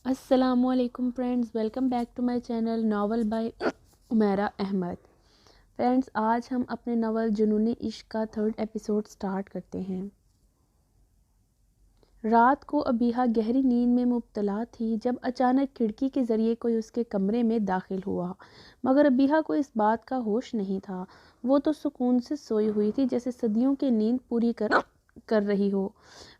السلام علیکم friends, welcome back to my channel novel by Umaira Ahmad. Friends, آج ہم اپنے ناول جنونِ عشق کا 3rd ایپیسوڈ سٹارٹ کرتے ہیں۔ رات کو ابیحہ گہری نیند میں مبتلا تھی جب اچانک کھڑکی کے ذریعے کوئی اس کے کمرے میں داخل ہوا، مگر ابیحہ کو اس بات کا ہوش نہیں تھا۔ وہ تو سکون سے سوئی ہوئی تھی جیسے صدیوں کی نیند پوری کر رہی ہو۔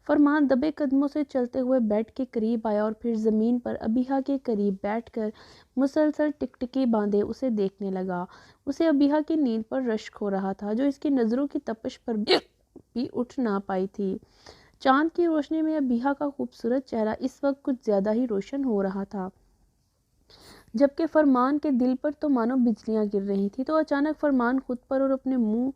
فرمان دبے قدموں سے چلتے ہوئے بیڈ کے قریب آیا اور پھر زمین پر ابیحہ کے قریب بیٹھ کر مسلسل ٹکٹکی باندھے اسے دیکھنے لگا۔ اسے ابیحہ کی نیند پر رشک ہو رہا تھا جو اس کی نظروں کی تپش پر بھی اٹھ نہ پائی تھی۔ چاند کی روشنی میں ابیحہ کا خوبصورت چہرہ اس وقت کچھ زیادہ ہی روشن ہو رہا تھا، جبکہ فرمان کے دل پر تو مانو بجلیاں گر رہی تھیں۔ تو اچانک فرمان خود پر اور اپنے منہ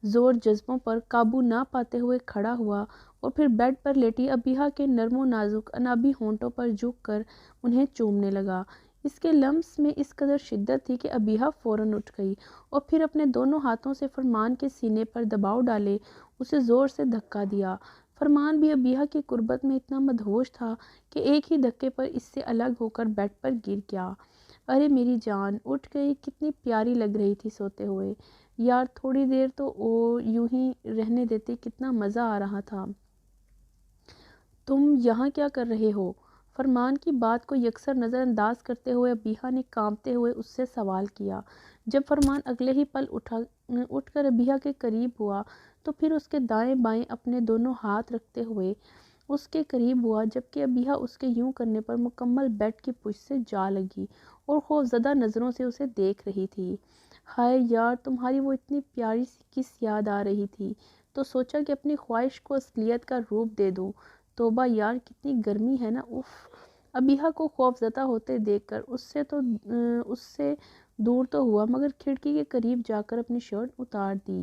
زور جذبوں پر قابو نہ پاتے ہوئے کھڑا ہوا اور پھر بیڈ پر لیٹی ابیحہ کے نرم و نازک انابی ہونٹوں پر جھک کر انہیں چومنے لگا۔ اس کے لمس میں اس قدر شدت تھی کہ ابیحہ فوراً اٹھ گئی اور پھر اپنے دونوں ہاتھوں سے فرمان کے سینے پر دباؤ ڈالے اسے زور سے دھکا دیا۔ فرمان بھی ابیحہ کی قربت میں اتنا مدہوش تھا کہ ایک ہی دھکے پر اس سے الگ ہو کر بیڈ پر گر گیا۔ ارے میری جان اٹھ گئی، کتنی پیاری لگ رہی تھی سوتے ہوئے۔ یار تھوڑی دیر تو یوں ہی رہنے دیتے، کتنا مزہ آ رہا تھا۔ تم یہاں کیا کر رہے ہو؟ فرمان کی بات کو یکسر نظر انداز کرتے ہوئے ابیحہ نے کانپتے ہوئے اس سے سوال کیا۔ جب فرمان اگلے ہی پل اٹھ کر ابیحہ کے قریب ہوا تو پھر اس کے دائیں بائیں اپنے دونوں ہاتھ رکھتے ہوئے اس کے قریب ہوا، جبکہ ابیحہ اس کے یوں کرنے پر مکمل بیڈ کی پشت سے جا لگی اور خوفزدہ نظروں سے اسے دیکھ رہی تھی۔ ہائے یار، تمہاری وہ اتنی پیاری سی کس یاد آ رہی تھی تو سوچا کہ اپنی خواہش کو اصلیت کا روپ دے دوں۔ توبہ یار، کتنی گرمی ہے نا، اف۔ ابیحہ کو خوفزدہ ہوتے دیکھ کر اس سے دور تو ہوا مگر کھڑکی کے قریب جا کر اپنی شرٹ اتار دی۔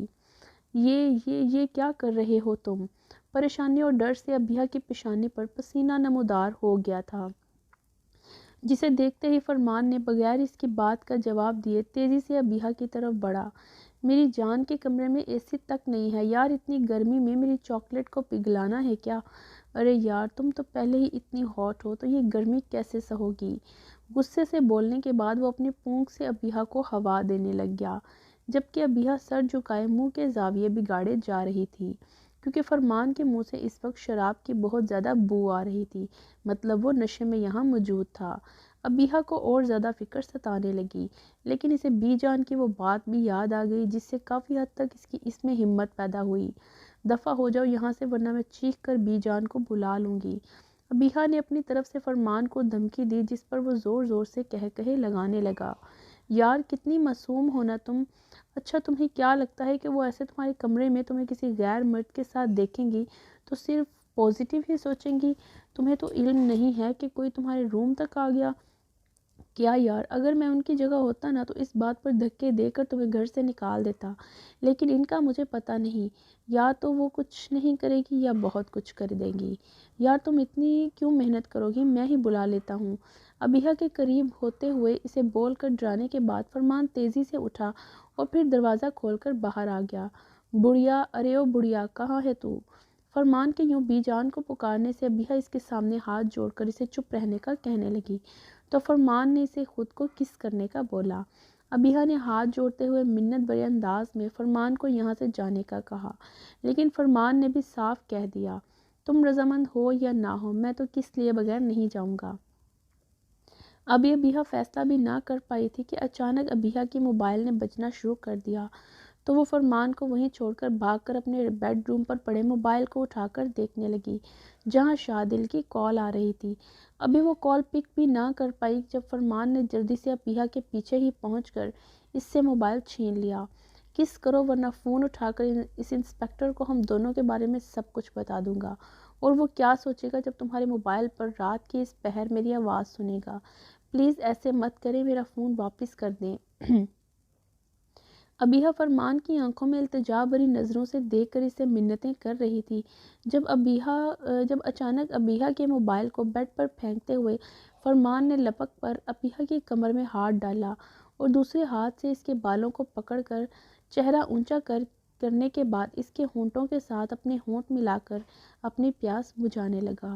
یہ کیا کر رہے ہو تم؟ پریشانی اور ڈر سے ابیحہ کی پیشانی پر پسینہ نمودار ہو گیا تھا، جسے دیکھتے ہی فرمان نے بغیر اس کی بات کا جواب دیے تیزی سے ابیحہ کی طرف بڑھا۔ میری جان کے کمرے میں اے سی تک نہیں ہے یار، اتنی گرمی میں میری چاکلیٹ کو پگھلانا ہے کیا؟ ارے یار، تم تو پہلے ہی اتنی ہاٹ ہو تو یہ گرمی کیسے سہو گی؟ غصے سے بولنے کے بعد وہ اپنی پونک سے ابیحہ کو ہوا دینے لگ گیا، جبکہ ابیحہ سر جھکائے منہ کے زاویے بگاڑے جا رہی تھی، کیونکہ فرمان کے منہ سے اس وقت شراب کی بہت زیادہ بو آ رہی تھی، مطلب وہ نشے میں یہاں موجود تھا۔ ابیحہ کو اور زیادہ فکر ستانے لگی، لیکن اسے بی جان کی وہ بات بھی یاد آ گئی جس سے کافی حد تک اس میں ہمت پیدا ہوئی۔ دفع ہو جاؤ یہاں سے ورنہ میں چیخ کر بی جان کو بلا لوں گی۔ ابیحہ نے اپنی طرف سے فرمان کو دھمکی دی، جس پر وہ زور زور سے کہے لگانے لگا۔ یار کتنی معصوم ہونا تم۔ اچھا تمہیں کیا لگتا ہے کہ وہ ایسے تمہارے کمرے میں تمہیں کسی غیر مرد کے ساتھ دیکھیں گی تو صرف پازیٹیو ہی سوچیں گی؟ تمہیں تو علم نہیں ہے کہ کوئی تمہارے روم تک آ گیا کیا؟ یار اگر میں ان کی جگہ ہوتا نا تو اس بات پر دھکے دے کر تمہیں گھر سے نکال دیتا، لیکن ان کا مجھے پتہ نہیں، یا تو وہ کچھ نہیں کرے گی یا بہت کچھ کر دے گی۔ یار تم اتنی کیوں محنت کرو گی، میں ہی بلا لیتا ہوں۔ ابیحہ کے قریب ہوتے ہوئے اسے بول کر ڈرانے کے بعد فرمان تیزی سے اٹھا اور پھر دروازہ کھول کر باہر آ گیا۔ بڑھیا، ارے او بڑھیا، کہاں ہے تو؟ فرمان کے یوں بی جان کو پکارنے سے ابیحہ اس کے سامنے ہاتھ جوڑ کر اسے چپ رہنے کا کہنے لگی تو فرمان نے اسے خود کو کس کرنے کا بولا۔ ابیحہ نے ہاتھ جوڑتے ہوئے منت بھرے انداز میں فرمان کو یہاں سے جانے کا کہا، لیکن فرمان نے بھی صاف کہہ دیا، تم رضامند ہو یا نہ ہو میں تو کس لیے بغیر نہیں جاؤں گا۔ ابھی ابیحہ فیصلہ بھی نہ کر پائی تھی کہ اچانک ابیحہ کی موبائل نے بجنا شروع کر دیا، تو وہ فرمان کو وہیں چھوڑ کر بھاگ کر اپنے بیڈ روم پر پڑے موبائل کو اٹھا کر دیکھنے لگی جہاں شادل کی کال آ رہی تھی۔ ابھی وہ کال پک بھی نہ کر پائی جب فرمان نے جلدی سے ابیحہ کے پیچھے ہی پہنچ کر اس سے موبائل چھین لیا۔ کس کرو ورنہ فون اٹھا کر اس انسپکٹر کو ہم دونوں کے بارے میں سب کچھ بتا دوں گا، اور وہ کیا سوچے گا جب تمہارے موبائل پر رات کی اس پہر میری آواز سنے گا۔ پلیز ایسے مت کریں، میرا فون واپس کر دیں۔ ابیحہ فرمان کی آنکھوں میں التجا بھری نظروں سے دیکھ کر اسے منتیں کر رہی تھی جب اچانک ابیحہ کے موبائل کو بیڈ پر پھینکتے ہوئے فرمان نے لپک پر ابیحہ کی کمر میں ہاتھ ڈالا اور دوسرے ہاتھ سے اس کے بالوں کو پکڑ کر چہرہ اونچا کرنے کے بعد اس کے ہونٹوں کے ساتھ اپنے ہونٹ ملا کر اپنی پیاس بجھانے لگا۔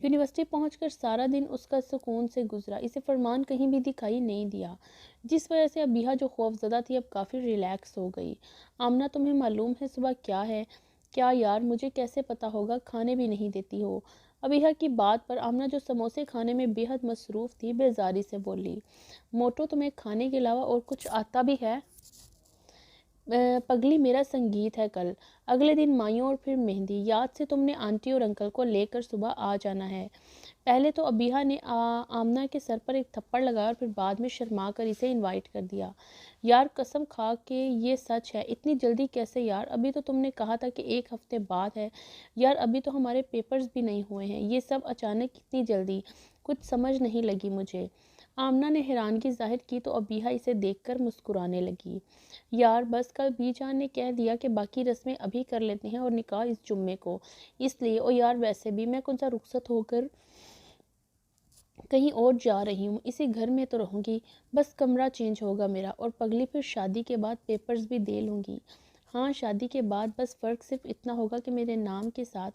یونیورسٹی پہنچ کر سارا دن اس کا سکون سے گزرا، اسے فرمان کہیں بھی دکھائی نہیں دیا، جس وجہ سے ابیہا جو خوف زدہ تھی اب کافی ریلیکس ہو گئی۔ آمنہ تمہیں معلوم ہے صبح کیا ہے؟ کیا یار، مجھے کیسے پتا ہوگا، کھانے بھی نہیں دیتی ہو۔ ابیہا کی بات پر آمنہ جو سموسے کھانے میں بے حد مصروف تھی بیزاری سے بولی، موٹو تمہیں کھانے کے علاوہ اور کچھ آتا بھی ہے؟ پگلی، میرا سنگیت ہے کل، اگلے دن مائیوں اور پھر مہندی، یاد سے تم نے آنٹی اور انکل کو لے کر صبح آ جانا ہے۔ پہلے تو ابیہا نے آمنہ کے سر پر ایک تھپڑ لگایا اور پھر بعد میں شرما کر اسے انوائٹ کر دیا۔ یار قسم کھا کے یہ سچ ہے، اتنی جلدی کیسے یار؟ ابھی تو تم نے کہا تھا کہ 1 ہفتے بعد ہے۔ یار ابھی تو ہمارے پیپرز بھی نہیں ہوئے ہیں، یہ سب اچانک اتنی جلدی، کچھ سمجھ نہیں لگی مجھے۔ آمنہ نے حیرانگی ظاہر کی تو ابیہا اسے دیکھ کر مسکرانے لگی۔ یار بس کل بی جان نے کہہ دیا کہ باقی رسمیں ابھی کر لیتے ہیں اور نکاح اس جمعے کو، اس لیے اور یار ویسے بھی میں کون سا رخصت ہو کر کہیں اور جا رہی ہوں، اسی گھر میں تو رہوں گی، بس کمرہ چینج ہوگا میرا، اور پگلی پھر شادی کے بعد پیپرز بھی دے لوں گی۔ ہاں شادی کے بعد بس فرق صرف اتنا ہوگا کہ میرے نام کے ساتھ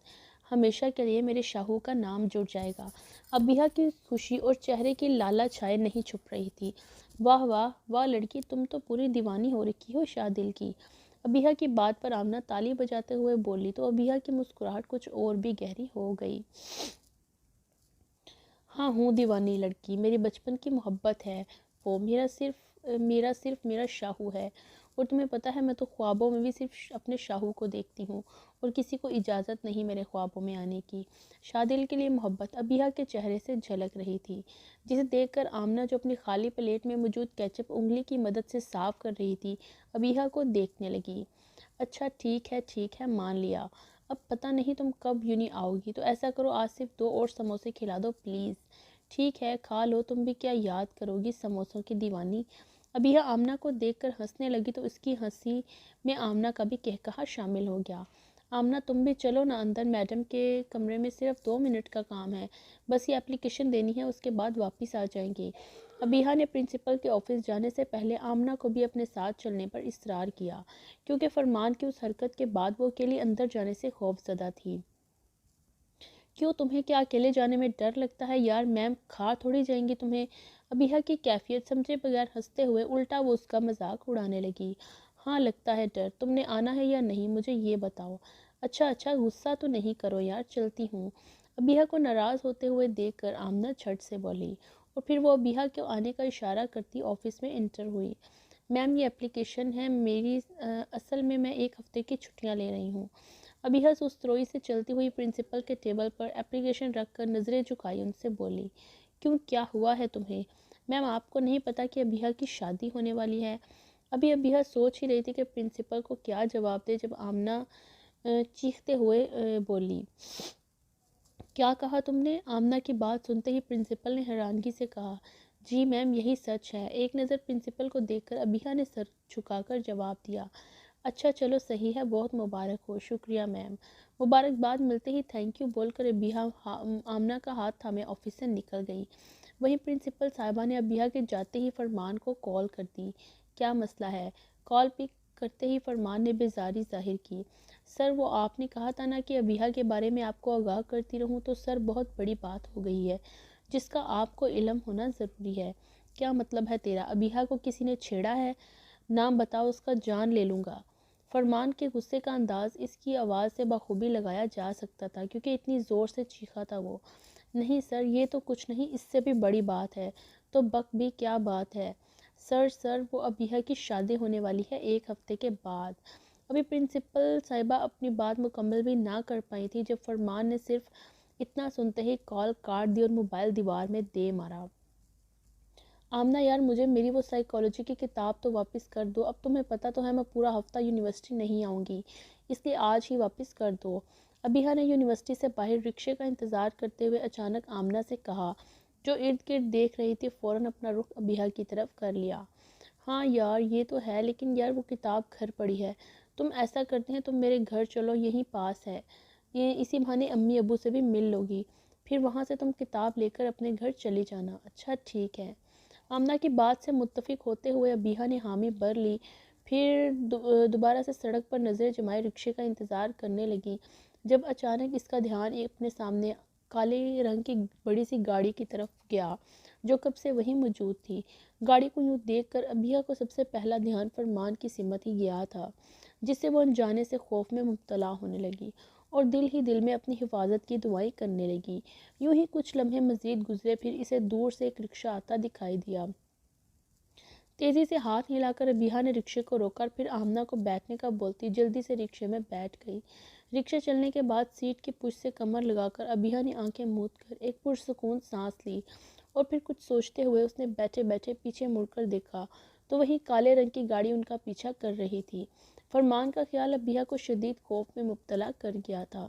ہمیشہ کے لیے میرے شاہو کا نام جڑ جائے گا۔ ابیہا کی خوشی اور چہرے کی لالا چھائے نہیں چھپ رہی تھی۔ واہ واہ واہ لڑکی، تم تو پوری دیوانی ہو رکھی ہو شاہ دل کی۔ ابیہا کی بات پر آمنہ تالی بجاتے ہوئے بولی تو ابیہا کی مسکراہٹ کچھ اور بھی گہری ہو گئی۔ ہاں ہوں دیوانی لڑکی، میری بچپن کی محبت ہے وہ، میرا صرف میرا شاہو ہے، اور تمہیں پتہ ہے میں تو خوابوں میں بھی صرف اپنے شاہو کو دیکھتی ہوں، اور کسی کو اجازت نہیں میرے خوابوں میں آنے کی۔ شادل کے لیے محبت ابیہا کے چہرے سے جھلک رہی تھی، جسے دیکھ کر آمنہ جو اپنی خالی پلیٹ میں موجود کیچپ انگلی کی مدد سے صاف کر رہی تھی ابیہا کو دیکھنے لگی۔ اچھا ٹھیک ہے مان لیا، اب پتہ نہیں تم کب یونی آؤ گی، تو ایسا کرو آج صرف 2 اور سموسے کھلا دو پلیز۔ ٹھیک ہے کھا لو، تم بھی کیا یاد کرو گی سموسوں کی دیوانی۔ ابیہا آمنہ کو دیکھ کر ہنسنے لگی تو اس کی ہنسی میں آمنہ کا بھی قہقہا شامل ہو گیا۔ آمنہ تم بھی چلو نا اندر، میڈم کے کمرے میں صرف 2 منٹ کا کام ہے، بس یہ اپلیکیشن دینی ہے، اس کے بعد واپس آ جائیں گے۔ ابیہا نے پرنسپل کے آفس جانے سے پہلے آمنہ کو بھی اپنے ساتھ چلنے پر اصرار کیا، کیونکہ فرمان کی اس حرکت کے بعد وہ اکیلی اندر جانے سے خوف زدہ تھی۔ کیوں، تمہیں کیا اکیلے جانے میں ڈر لگتا ہے یار؟ میم کھا تھوڑی جائیں گی تمہیں؟ ابیہا کی کیفیت سمجھے بغیر ہنستے ہوئے الٹا وہ اس کا مذاق اڑانے لگی۔ ہاں لگتا ہے ڈر، تم نے آنا ہے یا نہیں مجھے یہ بتاؤ۔ اچھا غصہ تو نہیں کرو یار، چلتی ہوں۔ ابیہا کو ناراض ہوتے ہوئے دیکھ کر آمنہ جھٹ سے بولی، اور پھر وہ ابیہا کے آنے کا اشارہ کرتی آفس میں انٹر ہوئی۔ میم یہ اپلیکیشن ہے میری، اصل میں 1 ہفتے کی چھٹیاں لے رہی ہوں۔ ابیہا سست روئی سے چلتی ہوئی پرنسپل کے ٹیبل پر اپلیکیشن رکھ کر نظریں جھکائی ان سے بولی، کیوں کیا ہوا ہے تمہیں؟ میم آپ کو نہیں پتا کہ ابیہا کی شادی ہونے والی ہے؟ ابھی ابیہا سوچ ہی رہی تھی کہ پرنسپل کو کیا جواب دے جب آمنہ چیختے ہوئے بولی، کیا کہا تم نے؟ آمنہ کی بات سنتے ہی پرنسپل نے حیرانگی سے کہا، جی میم یہی سچ ہے۔ ایک نظر پرنسپل کو دیکھ کر ابیہا نے سر جھکا کر جواب دیا، اچھا چلو صحیح ہے، بہت مبارک ہو۔ شکریہ میم۔ مبارکباد ملتے ہی تھینک یو بول کر ابیہا آمنہ کا ہاتھ تھامے آفس سے نکل گئی۔ وہیں پرنسپل صاحبہ نے ابیہا کے جاتے ہی فرمان کو کال کر دی۔ کیا مسئلہ ہے؟ کال پک کرتے ہی فرمان نے بیزاری ظاہر کی، سر وہ آپ نے کہا تھا نا کہ ابیہا کے بارے میں آپ کو آگاہ کرتی رہوں، تو سر بہت بڑی بات ہو گئی ہے جس کا آپ کو علم ہونا ضروری ہے۔ کیا مطلب ہے تیرا؟ ابیہا کو کسی نے چھیڑا ہے؟ نام بتاؤ، اس کا جان لے لوں گا۔ فرمان کے غصے کا انداز اس کی آواز سے بخوبی لگایا جا سکتا تھا، کیونکہ اتنی زور سے چیخا تھا وہ۔ نہیں سر یہ تو کچھ نہیں، اس سے بھی بڑی بات ہے۔ تو بک بھی کیا بات ہے؟ سر وہ ابیہا کی شادی ہونے والی ہے 1 ہفتے کے بعد۔ ابھی پرنسپل صاحبہ اپنی بات مکمل بھی نہ کر پائی تھی جب فرمان نے صرف اتنا سنتے ہی کال کاٹ دی اور موبائل دیوار میں دے مارا۔ آمنہ یار مجھے میری وہ سائیکالوجی کی کتاب تو واپس کر دو، اب تمہیں پتہ تو ہے میں پورا ہفتہ یونیورسٹی نہیں آؤں گی، اس لیے آج ہی واپس کر دو۔ ابیہا نے یونیورسٹی سے باہر رکشے کا انتظار کرتے ہوئے اچانک آمنہ سے کہا، جو ارد گرد دیکھ رہی تھی فوراً اپنا رخ ابیہا کی طرف کر لیا۔ ہاں یار یہ تو ہے، لیکن یار وہ کتاب گھر پڑی ہے، تم ایسا کرتے ہیں تم میرے گھر چلو، یہیں پاس ہے، یہ اسی بہانے امی ابو سے بھی مل لو گی، پھر وہاں سے تم کتاب لے کر اپنے گھر چلی جانا۔ اچھا ٹھیک ہے۔ آمنہ کی بات سے متفق ہوتے ہوئے ابیہا نے حامی بھر لی، پھر دوبارہ سے سڑک پر نظریں جمائے رکشے کا انتظار کرنے لگی، جب اچانک اس کا دھیان اپنے سامنے کالے رنگ کی بڑی سی گاڑی کی طرف گیا جو کب سے وہیں موجود تھی۔ گاڑی کو یوں دیکھ کر ابیہ کو سب سے پہلا دھیان فرمان کی سمت ہی گیا تھا، جس سے وہ انجانے سے خوف میں مبتلا ہونے لگی اور دل ہی دل میں اپنی حفاظت کی دعائیں کرنے لگی۔ یوں ہی کچھ لمحے مزید گزرے، پھر اسے دور سے ایک رکشہ آتا دکھائی دیا۔ تیزی سے ہاتھ ہلا کر ابیہ نے رکشے کو روکا، پھر آمنہ کو بیٹھنے کا بولتی جلدی سے رکشے میں بیٹھ گئی۔ رکشہ چلنے کے بعد سیٹ کی پشت سے کمر لگا کر ابیہ نے آنکھیں موند کر ایک پرسکون سانس لی اور پھر کچھ سوچتے ہوئے اس نے بیٹھے بیٹھے پیچھے مڑ کر دیکھا تو وہی کالے رنگ کی گاڑی ان کا پیچھا کر رہی تھی۔ فرمان کا خیال ابیہ کو شدید خوف میں مبتلا کر گیا تھا۔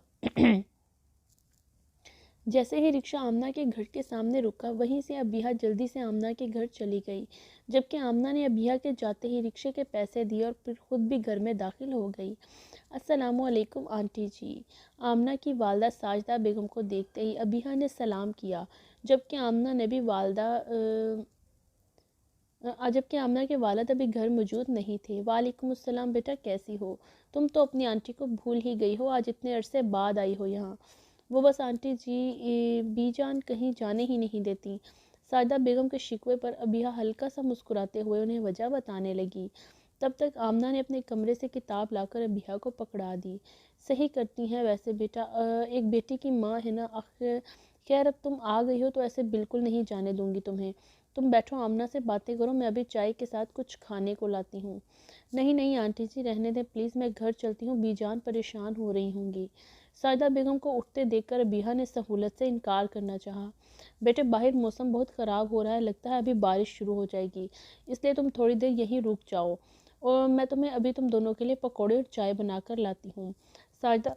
جیسے ہی رکشہ آمنہ کے گھر کے سامنے رکا، وہیں سے ابیہ جلدی سے آمنہ کے گھر چلی گئی، جبکہ آمنہ نے ابیہ کے جاتے ہی رکشے کے پیسے دیے اور پھر خود بھی گھر میں داخل ہو گئی۔ السلام علیکم آنٹی جی۔ آمنہ کی والدہ ساجدہ بیگم کو دیکھتے ہی ابیہ نے سلام کیا، جبکہ آمنہ کے والد ابھی گھر موجود نہیں تھے۔ وعلیکم السلام بیٹا، کیسی ہو؟ تم تو اپنی آنٹی کو بھول ہی گئی ہو، آج اتنے عرصے بعد آئی ہو یہاں۔ وہ بس آنٹی جی، بی جان کہیں جانے ہی نہیں دیتی۔ ساجدہ بیگم کے شکوے پر ابیہ ہلکا سا مسکراتے ہوئے انہیں وجہ بتانے لگی۔ تب تک آمنہ نے اپنے کمرے سے کتاب لا کر ابیہ کو پکڑا دی۔ صحیح کرتی ہیں ویسے بیٹا، ایک بیٹی کی ماں ہے نا، آخر خیر اب تم آ گئی ہو تو ایسے بالکل نہیں جانے دوں گی تمہیں۔ تم بیٹھو آمنہ سے باتیں کرو، میں ابھی چائے کے ساتھ کچھ کھانے کو لاتی ہوں۔ نہیں نہیں آنٹی جی، رہنے دیں پلیز، میں گھر چلتی ہوں، بی جان پریشان ہو رہی ہوں گی۔ ساجدہ بیگم کو اٹھتے دیکھ کر ابیہ نے سہولت سے انکار کرنا چاہا۔ بیٹے باہر موسم بہت خراب ہو رہا ہے، لگتا ہے ابھی بارش شروع ہو جائے گی، اس لیے تم تھوڑی دیر یہیں رک جاؤ اور میں تمہیں ابھی تم دونوں کے لیے پکوڑے اور چائے بنا کر لاتی ہوں۔ ساجدہ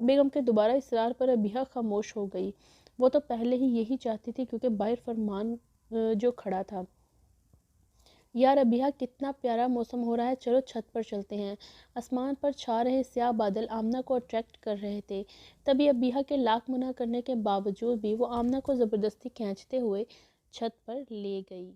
بیگم کے دوبارہ اصرار پر ابیہ خاموش ہو گئی۔ وہ تو پہلے ہی یہی چاہتی تھی، کیونکہ باہر فرمان جو کھڑا تھا۔ یار ابیہ کتنا پیارا موسم ہو رہا ہے، چلو چھت پر چلتے ہیں۔ آسمان پر چھا رہے سیاہ بادل آمنہ کو اٹریکٹ کر رہے تھے، تبھی ابیہ کے لاکھ منع کرنے کے باوجود بھی وہ آمنہ کو زبردستی کھینچتے ہوئے چھت پر لے گئی۔